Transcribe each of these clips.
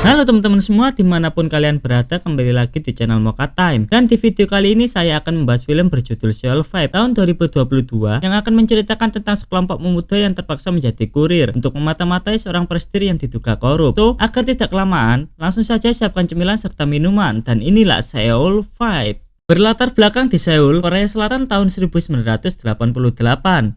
Halo teman-teman semua, dimanapun kalian berada, kembali lagi di channel Mocha Time. Dan di video kali ini saya akan membahas film berjudul Seoul Vibe tahun 2022 yang akan menceritakan tentang sekelompok pemuda yang terpaksa menjadi kurir untuk memata-matai seorang prestir yang diduga korup. So, agar tidak kelamaan, langsung saja siapkan cemilan serta minuman, dan inilah Seoul Vibe. Berlatar belakang di Seoul, Korea Selatan tahun 1988,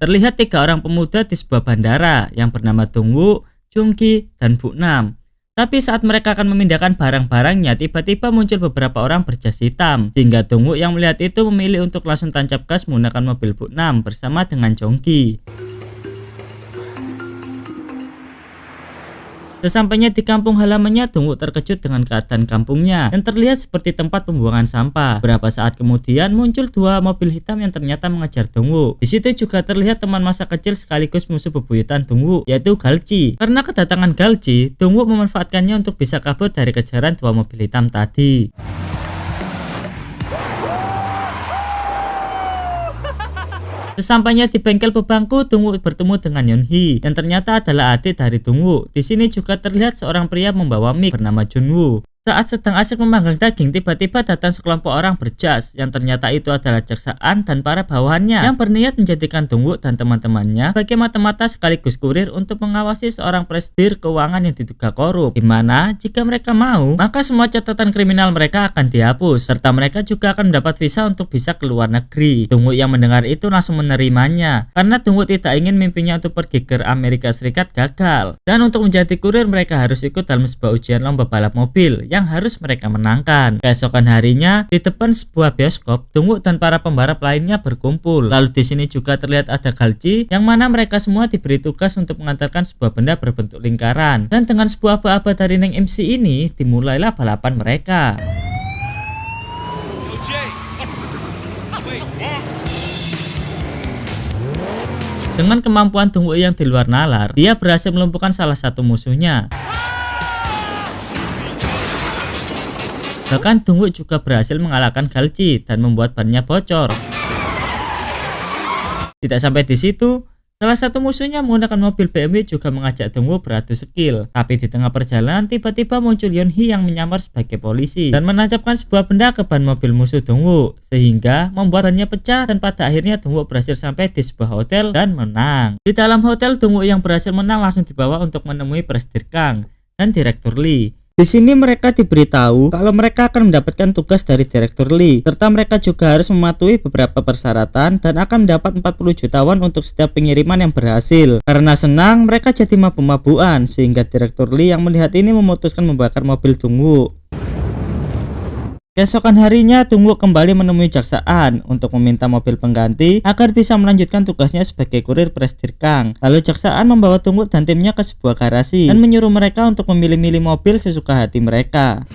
terlihat 3 orang pemuda di sebuah bandara yang bernama Dongwoo, Junggi, dan Buknam. Tapi saat mereka akan memindahkan barang-barangnya, tiba-tiba muncul beberapa orang berjas hitam, sehingga Dongwoo yang melihat itu memilih untuk langsung tancap gas menggunakan mobil Buknam bersama dengan Jonggi. Sesampainya di kampung halamannya, Dongwoo terkejut dengan keadaan kampungnya yang terlihat seperti tempat pembuangan sampah. Beberapa saat kemudian muncul 2 mobil hitam yang ternyata mengejar Dongwoo. Di situ juga terlihat teman masa kecil sekaligus musuh bebuyutan Dongwoo, yaitu Galji. Karena kedatangan Galji, Dongwoo memanfaatkannya untuk bisa kabur dari kejaran 2 mobil hitam tadi. Sesampainya di bengkel pebangku, Dongwoo bertemu dengan Yeonhee yang ternyata adalah adik dari Dongwoo. Di sini juga terlihat seorang pria membawa mic bernama Junwoo. Saat sedang asik memanggang daging, tiba-tiba datang sekelompok orang berjas yang ternyata itu adalah jaksaan dan para bawahannya yang berniat menjadikan Dongwoo dan teman-temannya sebagai mata-mata sekaligus kurir untuk mengawasi seorang prestir keuangan yang diduga korup. Dimana jika mereka mau, maka semua catatan kriminal mereka akan dihapus serta mereka juga akan mendapat visa untuk bisa ke luar negeri. Dongwoo yang mendengar itu langsung menerimanya karena Dongwoo tidak ingin mimpinya untuk pergi ke Amerika Serikat gagal. Dan untuk menjadi kurir mereka harus ikut dalam sebuah ujian lomba balap mobil yang harus mereka menangkan. Keesokan harinya di depan sebuah bioskop, Dongwoo dan para pembalap lainnya berkumpul. Lalu di sini juga terlihat ada Galji yang mana mereka semua diberi tugas untuk mengantarkan sebuah benda berbentuk lingkaran. Dan dengan sebuah aba-aba dari Neng MC ini dimulailah balapan mereka. Dengan kemampuan Dongwoo yang di luar nalar, dia berhasil melumpuhkan salah satu musuhnya. Bahkan Dongwoo juga berhasil mengalahkan Galji dan membuat bannya bocor. Tidak sampai di situ, salah satu musuhnya menggunakan mobil BMW juga mengajak Dongwoo beradu skill. Tapi di tengah perjalanan tiba-tiba muncul Yeonhee yang menyamar sebagai polisi dan menancapkan sebuah benda ke ban mobil musuh Dongwoo sehingga membuat bannya pecah, dan pada akhirnya Dongwoo berhasil sampai di sebuah hotel dan menang. Di dalam hotel, Dongwoo yang berhasil menang langsung dibawa untuk menemui Prestir Kang dan Direktur Lee. Di sini mereka diberitahu kalau mereka akan mendapatkan tugas dari Direktur Lee, serta mereka juga harus mematuhi beberapa persyaratan dan akan mendapat 40 juta won untuk setiap pengiriman yang berhasil. Karena senang, mereka jadi mabuk-mabukan sehingga Direktur Lee yang melihat ini memutuskan membakar mobil Dongwoo. Keesokan harinya, Dongwoo kembali menemui jaksaan untuk meminta mobil pengganti agar bisa melanjutkan tugasnya sebagai kurir Prestir Kang. Lalu jaksaan membawa Dongwoo dan timnya ke sebuah garasi dan menyuruh mereka untuk memilih-milih mobil sesuka hati mereka.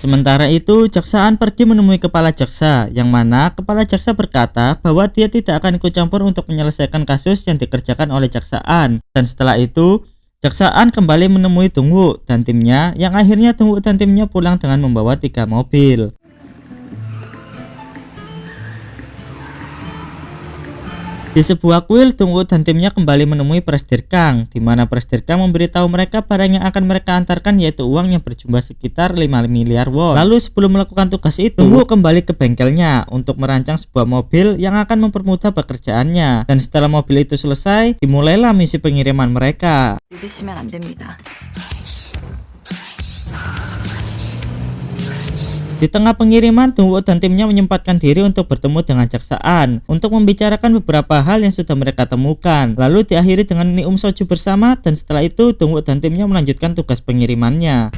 Sementara itu, jaksaan pergi menemui kepala jaksa, yang mana kepala jaksa berkata bahwa dia tidak akan ikut campur untuk menyelesaikan kasus yang dikerjakan oleh jaksaan. Dan setelah itu, jaksaan kembali menemui Dongwoo dan timnya, yang akhirnya Dongwoo dan timnya pulang dengan membawa 3 mobil. Di sebuah kuil, Dongwoo dan timnya kembali menemui Prestir Kang, di mana Prestir Kang memberitahu mereka barang yang akan mereka antarkan yaitu uang yang berjumlah sekitar 5 miliar won. Lalu sebelum melakukan tugas itu, Dongwoo kembali ke bengkelnya untuk merancang sebuah mobil yang akan mempermudah pekerjaannya. Dan setelah mobil itu selesai, dimulailah misi pengiriman mereka. Di tengah pengiriman, Dongwoo dan timnya menyempatkan diri untuk bertemu dengan jaksaan untuk membicarakan beberapa hal yang sudah mereka temukan. Lalu diakhiri dengan soju bersama, dan setelah itu Dongwoo dan timnya melanjutkan tugas pengirimannya.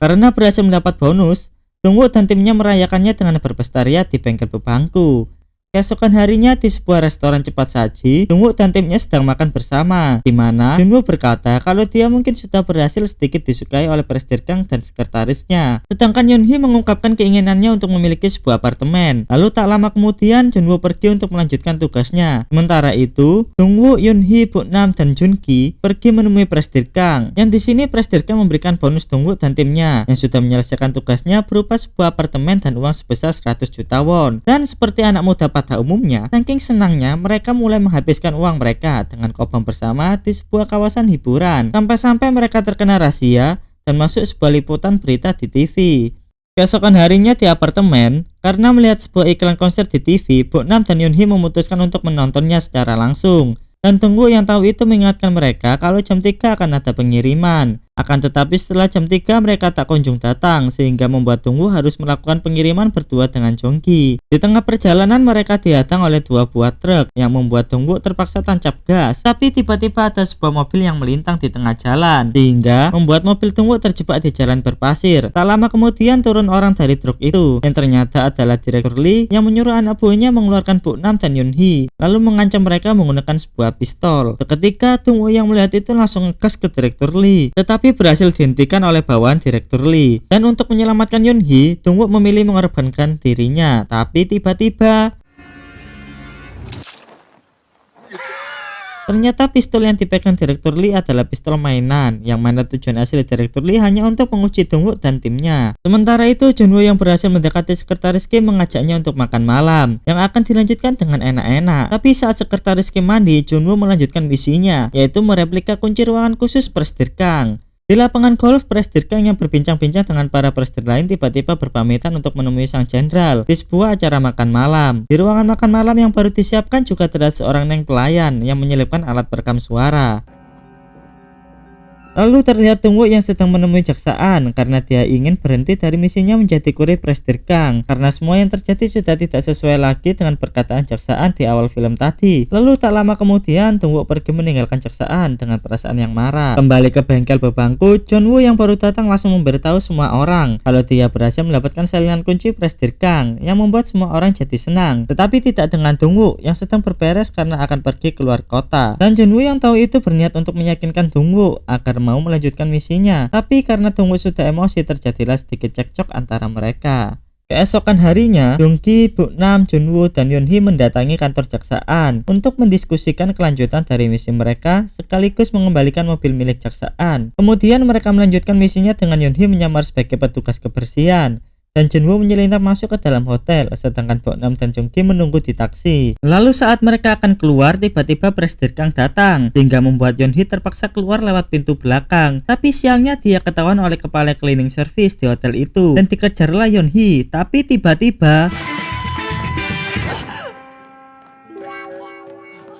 Karena berhasil mendapat bonus, Dongwoo dan timnya merayakannya dengan berpesta ria di bengkel pebangku. Keesokan harinya di sebuah restoran cepat saji, Dongwoo dan timnya sedang makan bersama, di mana Junwoo berkata kalau dia mungkin sudah berhasil sedikit disukai oleh Prestir Kang dan sekretarisnya. Sedangkan Yeonhee mengungkapkan keinginannya untuk memiliki sebuah apartemen. Lalu tak lama kemudian Junwoo pergi untuk melanjutkan tugasnya. Sementara itu, Dongwoo, Yeonhee, Buknam dan Jungi pergi menemui Prestir Kang. Yang di sini Prestir Kang memberikan bonus Dongwoo dan timnya yang sudah menyelesaikan tugasnya berupa sebuah apartemen dan uang sebesar 100 juta won. Dan seperti anak muda pada pada umumnya, saking senangnya mereka mulai menghabiskan uang mereka dengan kobam bersama di sebuah kawasan hiburan, sampai-sampai mereka terkena razia dan masuk sebuah liputan berita di TV. Keesokan harinya di apartemen, karena melihat sebuah iklan konser di TV, Boknam dan Yunhee memutuskan untuk menontonnya secara langsung. Dan Dongwook yang tahu itu mengingatkan mereka kalau jam 3 akan ada pengiriman. Akan tetapi setelah jam 3 mereka tak kunjung datang, sehingga membuat Dongwook harus melakukan pengiriman berdua dengan Jonggi. Di tengah perjalanan mereka dihadang oleh 2 buah truk yang membuat Dongwook terpaksa tancap gas. Tapi tiba-tiba ada sebuah mobil yang melintang di tengah jalan, sehingga membuat mobil Dongwook terjebak di jalan berpasir. Tak lama kemudian turun orang dari truk itu, yang ternyata adalah Direktur Lee yang menyuruh anak buahnya mengeluarkan Boknam dan Yunhee, lalu mengancam mereka menggunakan sebuah pistol. Seketika Dongwook yang melihat itu langsung ngegas ke Direktur Lee, tetapi berhasil dihentikan oleh bawahan Direktur Lee. Dan untuk menyelamatkan Yunhee, Dongwook memilih mengorbankan dirinya. Tapi tiba-tiba ternyata pistol yang dipegang Direktur Lee adalah pistol mainan, yang mana tujuan asli Direktur Lee hanya untuk menguji Dongwook dan timnya. Sementara itu, Junwoo yang berhasil mendekati sekretaris Kim mengajaknya untuk makan malam, yang akan dilanjutkan dengan enak-enak. Tapi saat sekretaris Kim mandi, Junwoo melanjutkan misinya, yaitu mereplika kunci ruangan khusus Presdir Kang. Di lapangan golf, Presdir Kang yang berbincang-bincang dengan para presdir lain tiba-tiba berpamitan untuk menemui sang jenderal di sebuah acara makan malam. Di ruangan makan malam yang baru disiapkan juga terdapat seorang neng pelayan yang menyelipkan alat perekam suara. Lalu terlihat Dongwook yang sedang menemui Jaksaan karena dia ingin berhenti dari misinya menjadi kurir Presdir Kang, karena semua yang terjadi sudah tidak sesuai lagi dengan perkataan Jaksaan di awal film tadi. Lalu tak lama kemudian Dongwook pergi meninggalkan Jaksaan dengan perasaan yang marah. Kembali ke bengkel bebangku, Junwoo yang baru datang langsung memberitahu semua orang kalau dia berhasil mendapatkan salinan kunci Presdir Kang, yang membuat semua orang jadi senang. Tetapi tidak dengan Dongwook yang sedang berberes karena akan pergi keluar kota. Dan Junwoo yang tahu itu berniat untuk meyakinkan Dongwook agar mau melanjutkan misinya, tapi karena Dongwook sudah emosi terjadilah sedikit cekcok antara mereka. Keesokan harinya, Jonggi, Boknam, Junwoo, dan Yunhee mendatangi kantor Jaksaan untuk mendiskusikan kelanjutan dari misi mereka sekaligus mengembalikan mobil milik Jaksaan. Kemudian mereka melanjutkan misinya dengan Yunhee menyamar sebagai petugas kebersihan. Dan Junwoo menyelinap masuk ke dalam hotel, sedangkan Boknam dan Jonggi menunggu di taksi. Lalu saat mereka akan keluar, tiba-tiba Presdir Kang datang, sehingga membuat Yunhee terpaksa keluar lewat pintu belakang. Tapi sialnya dia ketahuan oleh kepala cleaning service di hotel itu, dan dikejarlah Yunhee. Tapi tiba-tiba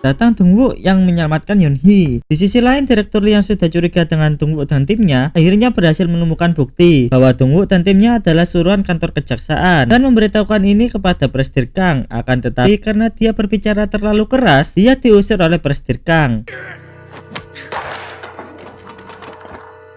datang Dongwook yang menyelamatkan Yunhee. Di sisi lain, Direktur Lee yang sudah curiga dengan Dongwook dan timnya akhirnya berhasil menemukan bukti bahwa Dongwook dan timnya adalah suruhan kantor kejaksaan dan memberitahukan ini kepada Presdir Kang. Akan tetapi karena dia berbicara terlalu keras, dia diusir oleh Presdir Kang.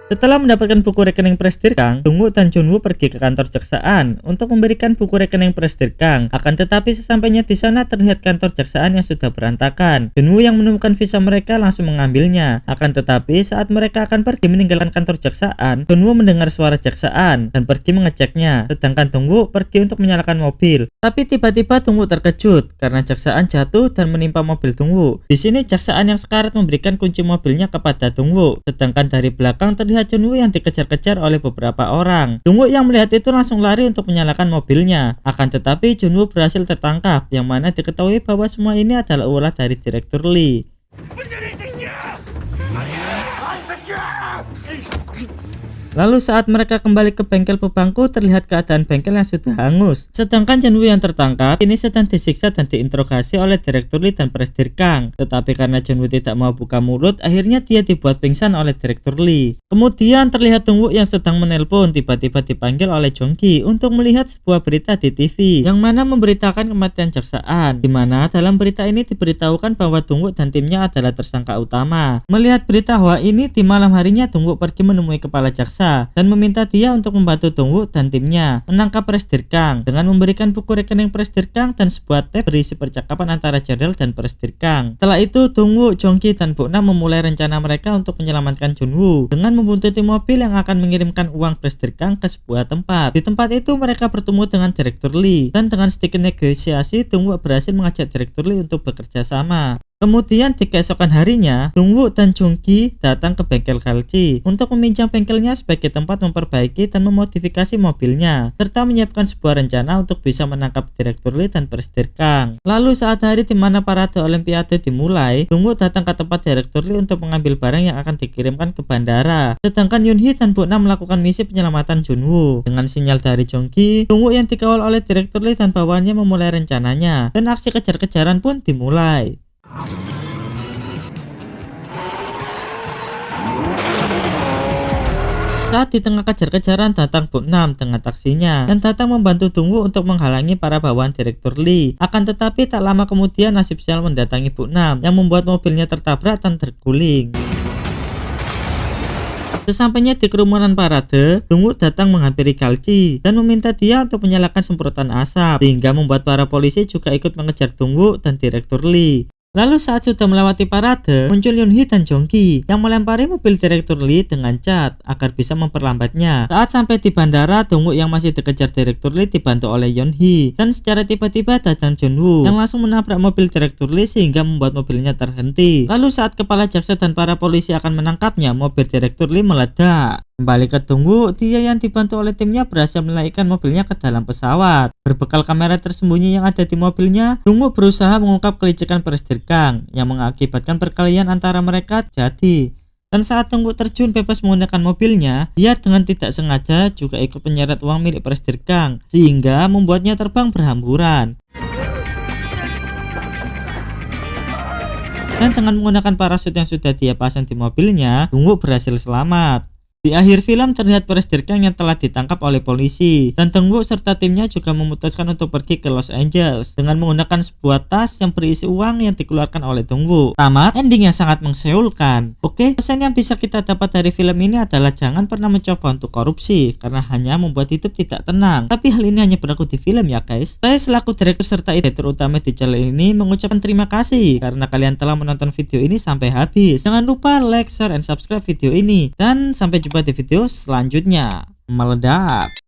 Setelah mendapatkan buku rekening Presdir Kang, Dongwook dan Junwoo pergi ke kantor Jaksaan untuk memberikan buku rekening Presdir Kang. Akan tetapi sesampainya di sana terlihat kantor Jaksaan yang sudah berantakan. Junwoo yang menemukan visa mereka langsung mengambilnya. Akan tetapi saat mereka akan pergi meninggalkan kantor Jaksaan, Junwoo mendengar suara Jaksaan dan pergi mengeceknya. Sedangkan Dongwook pergi untuk menyalakan mobil. Tapi tiba-tiba Dongwook terkejut karena Jaksaan jatuh dan menimpa mobil Dongwook. Di sini Jaksaan yang sekarat memberikan kunci mobilnya kepada Dongwook. Sedangkan dari belakang terlihat Junwoo yang dikejar-kejar oleh beberapa orang. Dongwook yang melihat itu langsung lari untuk menyalakan mobilnya. Akan tetapi Junwoo berhasil tertangkap, yang mana diketahui bahwa semua ini adalah ulah dari Direktur Lee. Lalu saat mereka kembali ke bengkel pebangku, terlihat keadaan bengkel yang sudah hangus. Sedangkan Junwoo yang tertangkap ini sedang disiksa dan diinterogasi oleh Direktur Lee dan Presdir Kang. Tetapi karena Junwoo tidak mau buka mulut, akhirnya dia dibuat pingsan oleh Direktur Lee. Kemudian terlihat Dongwook yang sedang menelpon tiba-tiba dipanggil oleh Jonggi untuk melihat sebuah berita di TV yang mana memberitakan kematian Jaksaan. Di mana dalam berita ini diberitahukan bahwa Dongwook dan timnya adalah tersangka utama. Melihat berita bahwa ini, di malam harinya Dongwook pergi menemui kepala jaksa dan meminta dia untuk membantu Dongwook dan timnya menangkap Presdir Kang dengan memberikan buku rekening Presdir Kang dan sebuah tab berisi percakapan antara jenderal dan Presdir Kang. Setelah itu Dongwook, Jonggi, dan Boknam memulai rencana mereka untuk menyelamatkan Junwoo dengan membuntuti mobil yang akan mengirimkan uang Presdir Kang ke sebuah tempat. Di tempat itu mereka bertemu dengan Direktur Lee dan dengan sedikit negosiasi Dongwook berhasil mengajak Direktur Lee untuk bekerja sama. Kemudian di keesokan harinya, Dongwook dan Jonggi datang ke bengkel Galchi untuk meminjam bengkelnya sebagai tempat memperbaiki dan memodifikasi mobilnya, serta menyiapkan sebuah rencana untuk bisa menangkap Direktur Lee dan Presiden Kang. Lalu saat hari di mana parade Olimpiade dimulai, Dongwook datang ke tempat Direktur Lee untuk mengambil barang yang akan dikirimkan ke bandara. Sedangkan Yoonhee dan Bokna melakukan misi penyelamatan Junwoo. Dengan sinyal dari Jonggi, Dongwook yang dikawal oleh Direktur Lee dan bawahannya memulai rencananya, dan aksi kejar-kejaran pun dimulai. Saat di tengah kejar-kejaran datang Bokna dengan taksinya dan datang membantu Dongwook untuk menghalangi para bawahan Direktur Lee. Akan tetapi tak lama kemudian nasib sial mendatangi Bokna yang membuat mobilnya tertabrak dan terguling. Sesampainya di kerumunan parade, Dongwook datang menghampiri Galchi dan meminta dia untuk menyalakan semprotan asap, sehingga membuat para polisi juga ikut mengejar Dongwook dan Direktur Lee. Lalu saat sudah melewati parade, muncul Yoonhee dan Jonggi yang melempari mobil Direktur Lee dengan cat agar bisa memperlambatnya. Saat sampai di bandara, Dongwook yang masih dikejar Direktur Lee dibantu oleh Yoonhee, dan secara tiba-tiba datang Junwoo yang langsung menabrak mobil Direktur Lee sehingga membuat mobilnya terhenti. Lalu saat kepala jaksa dan para polisi akan menangkapnya, mobil Direktur Lee meledak. Kembali ke Dongwook, dia yang dibantu oleh timnya berhasil menaikkan mobilnya ke dalam pesawat. Berbekal kamera tersembunyi yang ada di mobilnya, Dongwook berusaha mengungkap kelicikan Presiden Kang yang mengakibatkan perkelahian antara mereka jadi. Dan saat Dongwook terjun bebas menggunakan mobilnya, dia dengan tidak sengaja juga ikut menyeret uang milik Presiden Kang, sehingga membuatnya terbang berhamburan. Dan dengan menggunakan parasut yang sudah dia pasang di mobilnya, Dongwook berhasil selamat. Di akhir film terlihat Presiden Kang yang telah ditangkap oleh polisi, dan Dongwook serta timnya juga memutuskan untuk pergi ke Los Angeles dengan menggunakan sebuah tas yang berisi uang yang dikeluarkan oleh Dongwook. Tamat, ending yang sangat mengseulkan. Oke, pesan yang bisa kita dapat dari film ini adalah jangan pernah mencoba untuk korupsi, karena hanya membuat hidup tidak tenang. Tapi hal ini hanya berlaku di film ya guys. Saya selaku direktur serta editor utama di channel ini mengucapkan terima kasih karena kalian telah menonton video ini sampai habis. Jangan lupa like, share, and subscribe video ini, dan sampai jumpa di video selanjutnya. Meledak.